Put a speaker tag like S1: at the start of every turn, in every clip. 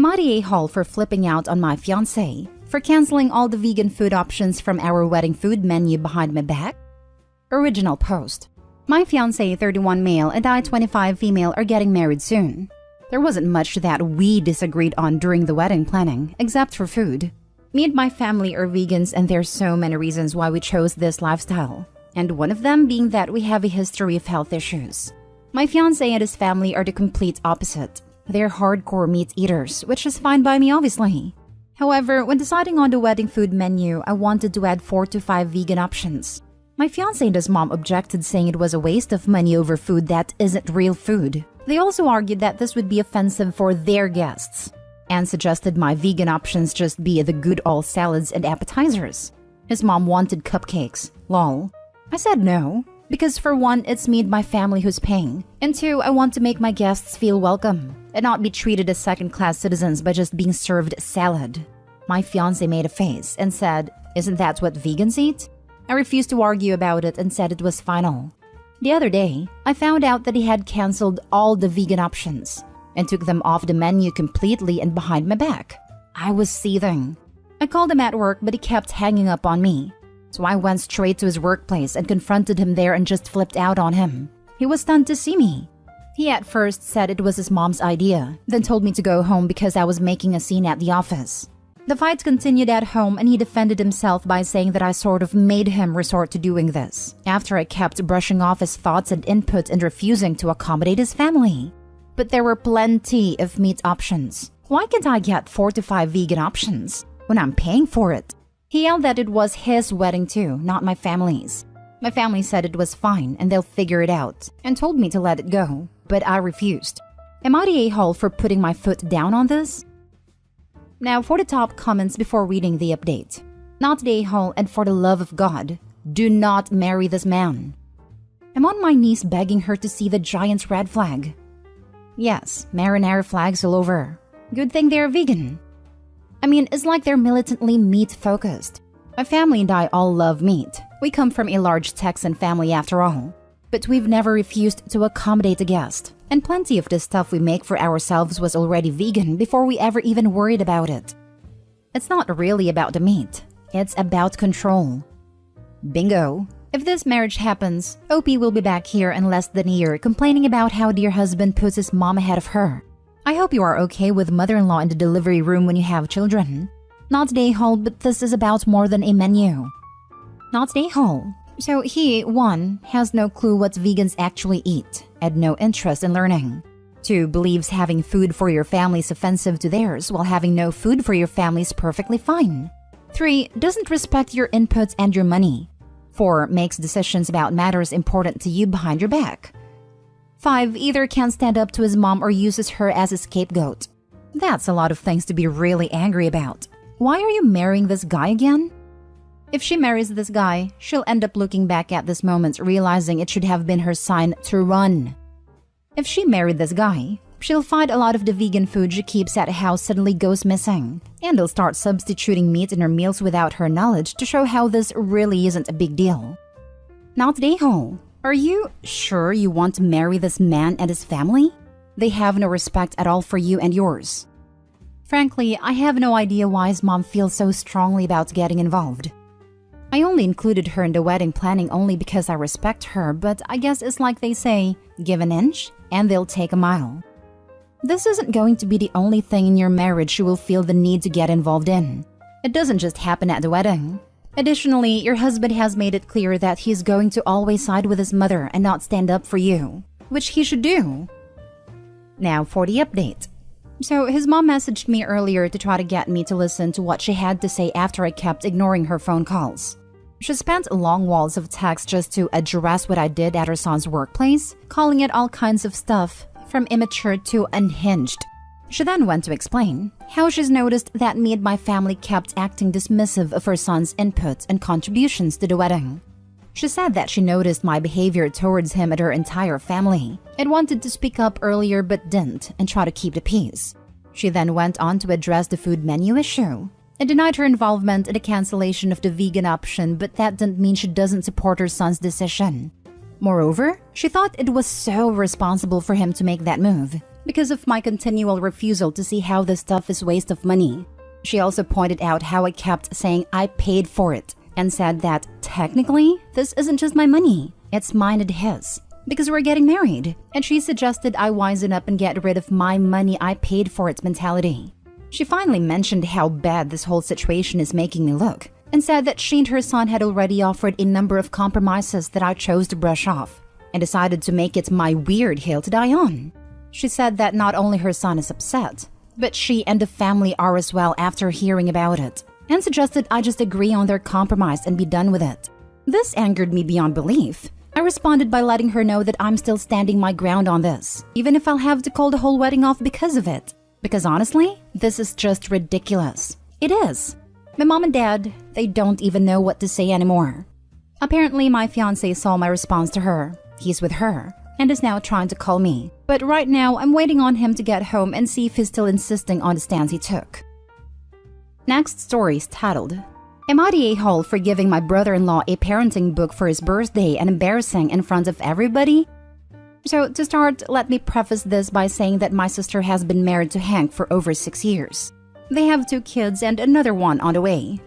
S1: Am I the a-hole for flipping out on my fiancé for canceling all the vegan food options from our wedding food menu behind my back? Original post. My fiancé, 31 male, and I, 25 female, are getting married soon. There wasn't much that we disagreed on during the wedding planning, except for food. Me and my family are vegans, and there's so many reasons why we chose this lifestyle. And one of them being that we have a history of health issues. My fiancé and his family are the complete opposite. They're hardcore meat eaters, which is fine by me obviously. However, when deciding on the wedding food menu, I wanted to add 4 to 5 vegan options. My fiancé and his mom objected, saying it was a waste of money over food that isn't real food. They also argued that this would be offensive for their guests, and suggested my vegan options just be the good old salads and appetizers. His mom wanted cupcakes. Lol. I said no, because for one, it's me and my family who's paying, and two, I want to make my guests feel welcome and not be treated as second-class citizens by just being served salad. My fiancé made a face and said, "Isn't that what vegans eat?" I refused to argue about it and said it was final. The other day, I found out that he had canceled all the vegan options and took them off the menu completely and behind my back. I was seething. I called him at work, but he kept hanging up on me. So I went straight to his workplace and confronted him there and just flipped out on him. He was stunned to see me. He at first said it was his mom's idea, then told me to go home because I was making a scene at the office. The fight continued at home, and he defended himself by saying that I sort of made him resort to doing this, after I kept brushing off his thoughts and input and refusing to accommodate his family. But there were plenty of meat options. Why can't I get 4 to 5 vegan options when I'm paying for it? He yelled that it was his wedding too, not my family's. My family said it was fine and they'll figure it out, and told me to let it go, but I refused. Am I the a-hole for putting my foot down on this? Now for the top comments before reading the update. Not the a-hole, and for the love of God, do not marry this man. I'm on my knees begging her to see the giant red flag. Yes, marinara flags all over. Good thing they're vegan. I mean, it's like they're militantly meat-focused. My family and I all love meat. We come from a large Texan family after all. But we've never refused to accommodate a guest. And plenty of the stuff we make for ourselves was already vegan before we ever even worried about it. It's not really about the meat. It's about control. Bingo. If this marriage happens, OP will be back here in less than a year complaining about how dear husband puts his mom ahead of her. I hope you are okay with mother-in-law in the delivery room when you have children. Not the a-hole, but this is about more than a menu. Not the a-hole. So he, 1, has no clue what vegans actually eat, and no interest in learning. 2, believes having food for your family is offensive to theirs, while having no food for your family is perfectly fine. 3, doesn't respect your inputs and your money. 4, makes decisions about matters important to you behind your back. 5, either can't stand up to his mom or uses her as a scapegoat. That's a lot of things to be really angry about. Why are you marrying this guy again? If she marries this guy, she'll end up looking back at this moment realizing it should have been her sign to run. If she married this guy, she'll find a lot of the vegan food she keeps at the house suddenly goes missing, and they'll start substituting meat in her meals without her knowledge to show how this really isn't a big deal. Not the a-hole. Are you sure you want to marry this man and his family? They have no respect at all for you and yours. Frankly, I have no idea why his mom feels so strongly about getting involved. I only included her in the wedding planning only because I respect her, but I guess it's like they say, give an inch and they'll take a mile. This isn't going to be the only thing in your marriage you will feel the need to get involved in. It doesn't just happen at the wedding. Additionally, your husband has made it clear that he's going to always side with his mother and not stand up for you, which he should do. Now for the update. So his mom messaged me earlier to try to get me to listen to what she had to say after I kept ignoring her phone calls. She spent long walls of text just to address what I did at her son's workplace, calling it all kinds of stuff, from immature to unhinged. She then went to explain how she's noticed that me and my family kept acting dismissive of her son's input and contributions to the wedding. She said that she noticed my behavior towards him and her entire family, and wanted to speak up earlier but didn't and try to keep the peace. She then went on to address the food menu issue and denied her involvement in the cancellation of the vegan option, but that didn't mean she doesn't support her son's decision. Moreover, she thought it was so responsible for him to make that move, because of my continual refusal to see how this stuff is waste of money. She also pointed out how I kept saying I paid for it and said that technically this isn't just my money, it's mine and his, because we're getting married, and she suggested I wisen up and get rid of my money I paid for it mentality. She finally mentioned how bad this whole situation is making me look and said that she and her son had already offered a number of compromises that I chose to brush off and decided to make it my weird hill to die on. She said that not only her son is upset, but she and the family are as well after hearing about it, and suggested I just agree on their compromise and be done with it. This angered me beyond belief. I responded by letting her know that I'm still standing my ground on this, even if I'll have to call the whole wedding off because of it. Because honestly, this is just ridiculous. It is. My mom and dad, they don't even know what to say anymore. Apparently, my fiancé saw my response to her. He's with her and is now trying to call me. But right now, I'm waiting on him to get home and see if he's still insisting on the stance he took. Next story is titled, Am I the a-hole for giving my brother-in-law a parenting book for his birthday and embarrassing in front of everybody? So to start, let me preface this by saying that my sister has been married to Hank for over 6 years. They have 2 kids and another one on the way.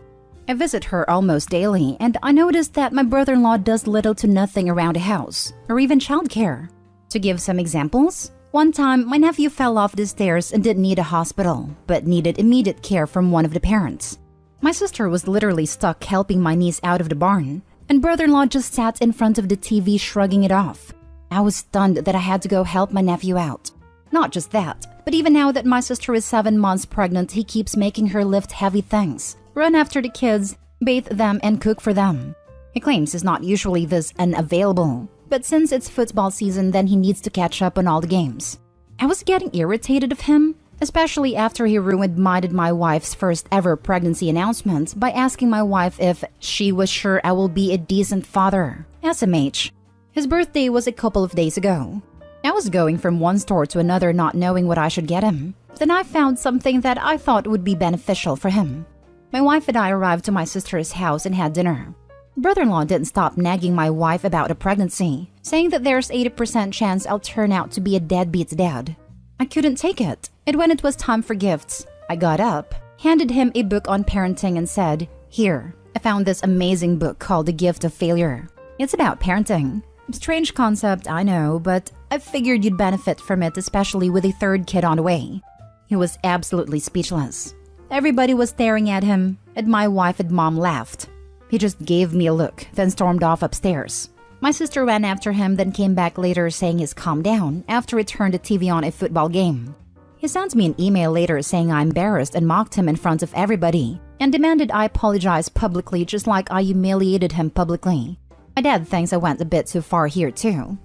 S1: I visit her almost daily, and I noticed that my brother-in-law does little to nothing around the house, or even childcare. To give some examples, one time my nephew fell off the stairs and didn't need a hospital, but needed immediate care from one of the parents. My sister was literally stuck helping my niece out of the barn, and brother-in-law just sat in front of the TV shrugging it off. I was stunned that I had to go help my nephew out. Not just that, but even now that my sister is 7 months pregnant, he keeps making her lift heavy things, run after the kids, bathe them, and cook for them. He claims he's not usually this unavailable, but since it's football season, then he needs to catch up on all the games. I was getting irritated of him, especially after he reminded my wife's first ever pregnancy announcement by asking my wife if she was sure I will be a decent father. SMH. His birthday was a couple of days ago. I was going from one store to another not knowing what I should get him. Then I found something that I thought would be beneficial for him. My wife and I arrived to my sister's house and had dinner. Brother-in-law didn't stop nagging my wife about a pregnancy, saying that there's 80% chance I'll turn out to be a deadbeat dad. I couldn't take it, and when it was time for gifts, I got up, handed him a book on parenting and said, "Here, I found this amazing book called The Gift of Failure. It's about parenting. Strange concept, I know, but I figured you'd benefit from it, especially with a 3rd kid on the way." He was absolutely speechless. Everybody was staring at him, and my wife and mom laughed. He just gave me a look, then stormed off upstairs. My sister ran after him, then came back later saying he's calmed down after he turned the TV on a football game. He sent me an email later saying I embarrassed and mocked him in front of everybody, and demanded I apologize publicly just like I humiliated him publicly. My dad thinks I went a bit too far here too.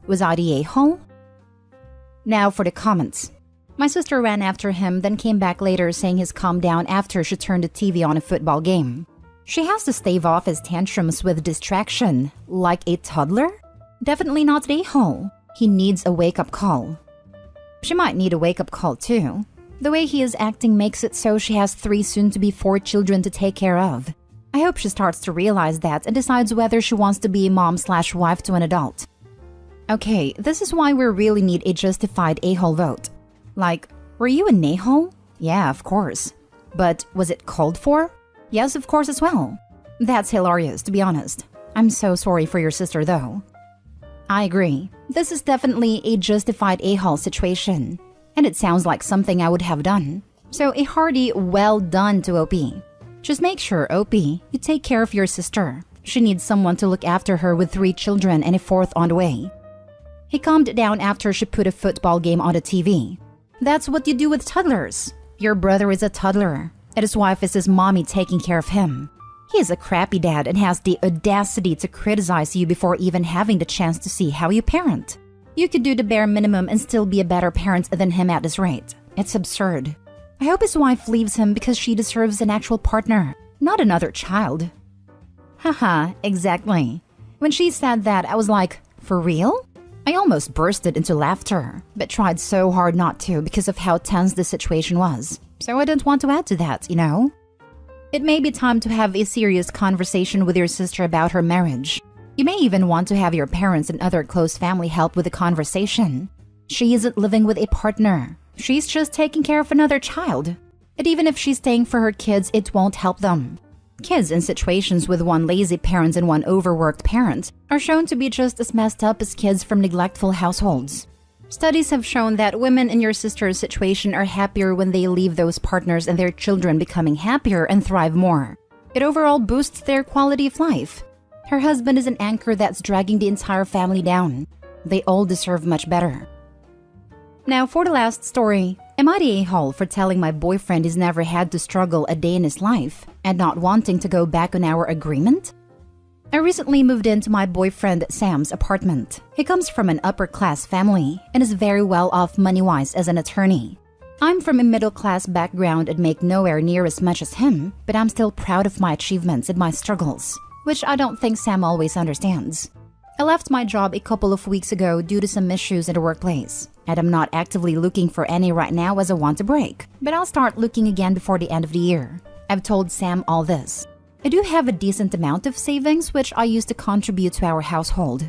S1: Was I the a-hole? Now for the comments. My sister ran after him, then came back later saying he's calmed down after she turned the TV on a football game. She has to stave off his tantrums with distraction, like a toddler? Definitely not the a-hole. He needs a wake-up call. She might need a wake-up call too. The way he is acting makes it so she has 3 soon-to-be 4 children to take care of. I hope she starts to realize that and decides whether she wants to be a mom/wife to an adult. Okay, this is why we really need a justified a-hole vote. Like, were you an a-hole? Yeah, of course. But was it called for? Yes, of course as well. That's hilarious, to be honest. I'm so sorry for your sister, though. I agree. This is definitely a justified a-hole situation. And it sounds like something I would have done. So a hearty well done to OP. Just make sure, OP, you take care of your sister. She needs someone to look after her with 3 children and a 4th on the way. He calmed down after she put a football game on the TV. That's what you do with toddlers. Your brother is a toddler, and his wife is his mommy taking care of him. He is a crappy dad and has the audacity to criticize you before even having the chance to see how you parent. You could do the bare minimum and still be a better parent than him at this rate. It's absurd. I hope his wife leaves him because she deserves an actual partner, not another child. Haha, exactly. When she said that, I was like, for real? I almost bursted into laughter, but tried so hard not to because of how tense the situation was. So I didn't want to add to that, you know? It may be time to have a serious conversation with your sister about her marriage. You may even want to have your parents and other close family help with the conversation. She isn't living with a partner. She's just taking care of another child. And even if she's staying for her kids, it won't help them. Kids in situations with one lazy parent and one overworked parent are shown to be just as messed up as kids from neglectful households. Studies have shown that women in your sister's situation are happier when they leave those partners and their children becoming happier and thrive more. It overall boosts their quality of life. Her husband is an anchor that's dragging the entire family down. They all deserve much better. Now for the last story. Am I the a-hole for telling my boyfriend he's never had to struggle a day in his life and not wanting to go back on our agreement? I recently moved into my boyfriend Sam's apartment. He comes from an upper-class family and is very well off money-wise as an attorney. I'm from a middle-class background and make nowhere near as much as him, but I'm still proud of my achievements and my struggles, which I don't think Sam always understands. I left my job a couple of weeks ago due to some issues in the workplace, and I'm not actively looking for any right now as I want a break, but I'll start looking again before the end of the year. I've told Sam all this. I do have a decent amount of savings which I use to contribute to our household.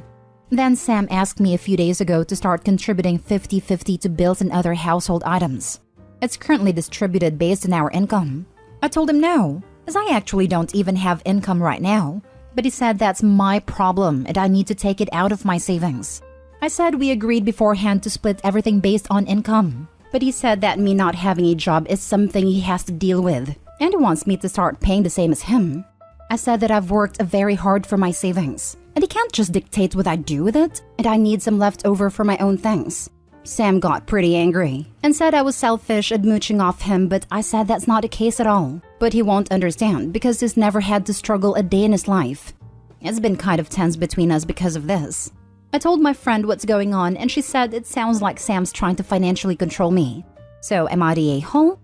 S1: Then Sam asked me a few days ago to start contributing 50-50 to bills and other household items. It's currently distributed based on our income. I told him no, as I actually don't even have income right now. But he said that's my problem and I need to take it out of my savings. I said we agreed beforehand to split everything based on income. But he said that me not having a job is something he has to deal with, and he wants me to start paying the same as him. I said that I've worked very hard for my savings, and he can't just dictate what I do with it, and I need some left over for my own things. Sam got pretty angry and said I was selfish and mooching off him, but I said that's not the case at all. But he won't understand because he's never had to struggle a day in his life. It's been kind of tense between us because of this. I told my friend what's going on and she said it sounds like Sam's trying to financially control me. So am I the a-hole?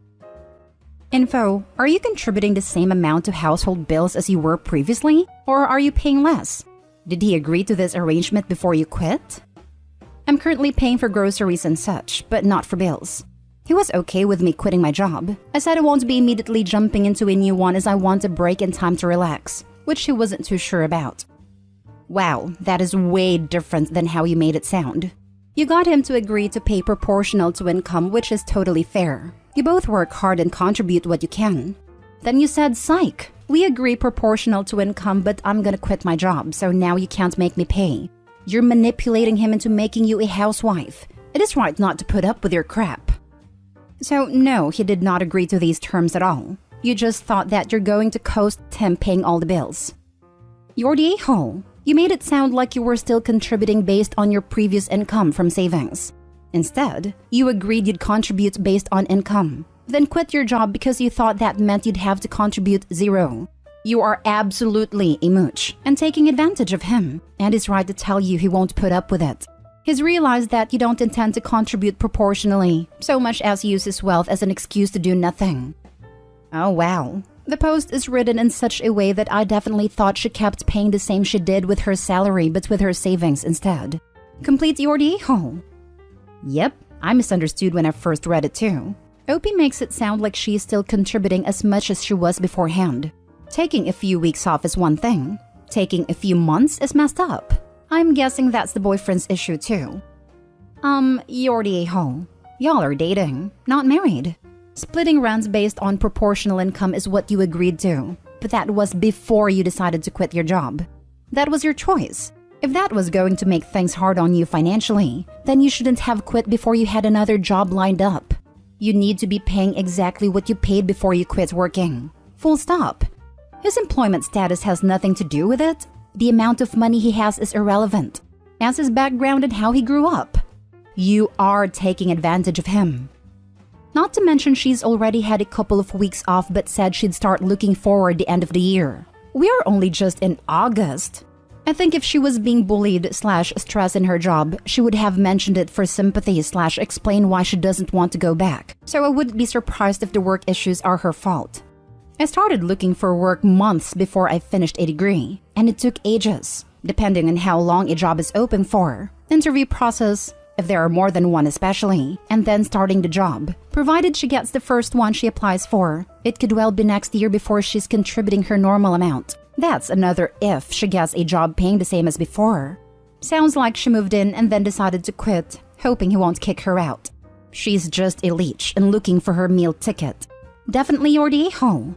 S1: Info: are you contributing the same amount to household bills as you were previously? Or are you paying less? Did he agree to this arrangement before you quit? I'm currently paying for groceries and such, but not for bills. He was okay with me quitting my job. I said I won't be immediately jumping into a new one as I want a break and time to relax, which he wasn't too sure about. Wow, that is way different than how you made it sound. You got him to agree to pay proportional to income, which is totally fair. You both work hard and contribute what you can. Then you said, psych, we agree proportional to income, but I'm gonna quit my job, so now you can't make me pay. You're manipulating him into making you a housewife. It is right not to put up with your crap. So no, he did not agree to these terms at all. You just thought that you're going to coast him paying all the bills. You're the a-hole. You made it sound like you were still contributing based on your previous income from savings. Instead, you agreed you'd contribute based on income, then quit your job because you thought that meant you'd have to contribute zero. You are absolutely a mooch and taking advantage of him, and he's right to tell you he won't put up with it. He's realized that you don't intend to contribute proportionally, so much as use his wealth as an excuse to do nothing. Oh wow. The post is written in such a way that I definitely thought she kept paying the same she did with her salary but with her savings instead. Complete your a-hole. Yep, I misunderstood when I first read it too. OP makes it sound like she's still contributing as much as she was beforehand. Taking a few weeks off is one thing. Taking a few months is messed up. I'm guessing that's the boyfriend's issue too. You're the a-hole. Y'all are dating, not married. Splitting rents based on proportional income is what you agreed to, but that was before you decided to quit your job. That was your choice. If that was going to make things hard on you financially, then you shouldn't have quit before you had another job lined up. You need to be paying exactly what you paid before you quit working. Full stop. His employment status has nothing to do with it. The amount of money he has is irrelevant, as his background and how he grew up. You are taking advantage of him. Not to mention she's already had a couple of weeks off but said she'd start looking forward the end of the year. We are only just in August. I think if she was being bullied/stressed in her job, she would have mentioned it for sympathy/explain why she doesn't want to go back. So I wouldn't be surprised if the work issues are her fault. I started looking for work months before I finished a degree, and it took ages, depending on how long a job is open for. Interview process, if there are more than one especially, and then starting the job. Provided she gets the first one she applies for, it could well be next year before she's contributing her normal amount. That's another if she gets a job paying the same as before. Sounds like she moved in and then decided to quit, hoping he won't kick her out. She's just a leech and looking for her meal ticket. Definitely you're the a-hole.